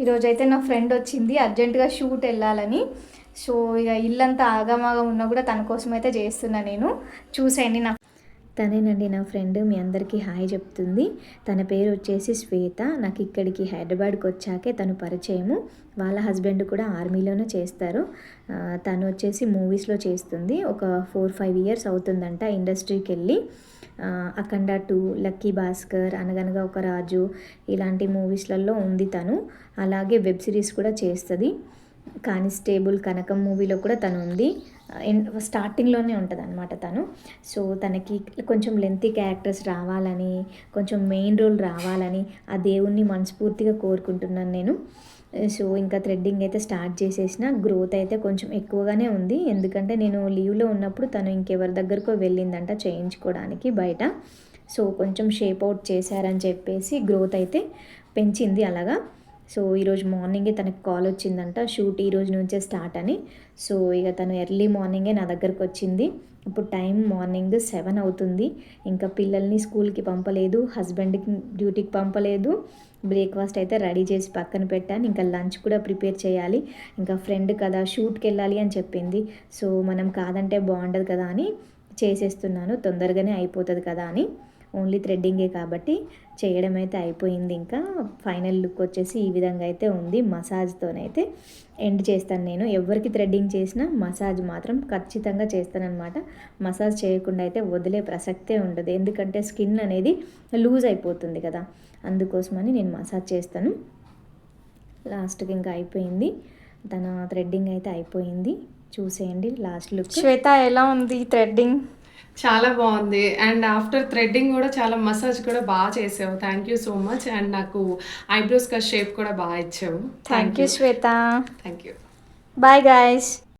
ఈరోజైతే నా ఫ్రెండ్ వచ్చింది అర్జెంటుగా షూట్ వెళ్ళాలని. సో ఇక ఇల్లంతా ఆగమాగం ఉన్నా కూడా తన కోసం అయితే చేస్తున్నా నేను. చూసేయండి. తనేనండి నా ఫ్రెండ్, మీ అందరికీ హాయ్ చెప్తుంది. తన పేరు వచ్చేసి శ్వేత. నాకు ఇక్కడికి హైదరాబాద్కి వచ్చాకే తను పరిచయము. వాళ్ళ హస్బెండ్ కూడా ఆర్మీలోనే చేస్తారు. తను వచ్చేసి మూవీస్లో చేస్తుంది. ఒక 4-5 ఇయర్స్ అవుతుందంట ఇండస్ట్రీకి వెళ్ళి. అఖండ 2, లక్కీ భాస్కర్, అనగనగా ఒక రాజు ఇలాంటి మూవీస్లలో ఉంది తను. అలాగే వెబ్ సిరీస్ కూడా చేస్తుంది. కానిస్టేబుల్ కనకం మూవీలో కూడా తను ఉంది. స్టార్టింగ్లోనే ఉంటుంది అనమాట తను. సో తనకి కొంచెం లెంతీ క్యారెక్టర్స్ రావాలని, కొంచెం మెయిన్ రోల్ రావాలని ఆ దేవుణ్ణి మనస్ఫూర్తిగా కోరుకుంటున్నాను నేను. సో ఇంకా థ్రెడ్డింగ్ అయితే స్టార్ట్ చేసేసిన. గ్రోత్ అయితే కొంచెం ఎక్కువగానే ఉంది, ఎందుకంటే నేను లీవ్లో ఉన్నప్పుడు తను ఇంకెవరి దగ్గరకో వెళ్ళిందంట చేయించుకోవడానికి బయట. సో కొంచెం షేప్ అవుట్ చేశారని చెప్పేసి గ్రోత్ అయితే పెంచింది అలాగా. సో ఈరోజు మార్నింగే తనకు కాల్ వచ్చిందంట, షూట్ ఈ రోజు నుంచే స్టార్ట్ అని. సో ఇక తను ఎర్లీ మార్నింగే నా దగ్గరకు వచ్చింది. ఇప్పుడు టైం మార్నింగ్ 7 అవుతుంది. ఇంకా పిల్లల్ని స్కూల్కి పంపలేదు, హస్బెండ్కి డ్యూటీకి పంపలేదు. బ్రేక్ఫాస్ట్ అయితే రెడీ చేసి పక్కన పెట్టాను. ఇంకా లంచ్ కూడా ప్రిపేర్ చేయాలి. ఇంకా ఫ్రెండ్ కదా షూట్కి వెళ్ళాలి అని చెప్పింది. సో మనం కాదంటే బాగుండదు కదా అని చేసేస్తున్నాను, తొందరగానే అయిపోతుంది కదా అని. ఓన్లీ థ్రెడ్డింగే కాబట్టి చేయడం అయితే అయిపోయింది. ఇంకా ఫైనల్ లుక్ వచ్చేసి ఈ విధంగా అయితే ఉంది. మసాజ్తోనైతే ఎండ్ చేస్తాను నేను. ఎవరికి థ్రెడ్డింగ్ చేసినా మసాజ్ మాత్రం ఖచ్చితంగా చేస్తానన్నమాట. మసాజ్ చేయకుండా అయితే వదిలే ప్రసక్తే ఉండదు, ఎందుకంటే స్కిన్ అనేది లూజ్ అయిపోతుంది కదా, అందుకోసమని నేను మసాజ్ చేస్తాను. లాస్ట్కి ఇంకా అయిపోయింది, తన థ్రెడ్డింగ్ అయితే అయిపోయింది. చూసేయండి లాస్ట్ లుక్. శ్వేత ఎలా ఉంది థ్రెడ్డింగ్? చాలా బాగుంది. అండ్ ఆఫ్టర్ థ్రెడ్డింగ్ కూడా చాలా మసాజ్ కూడా బాగా చేసావు. Thank you so much. And నాకు ఐబ్రోస్ కా షేప్ కూడా బాగా ఇచ్చావు. Thank you Shweta. Thank you. Bye guys.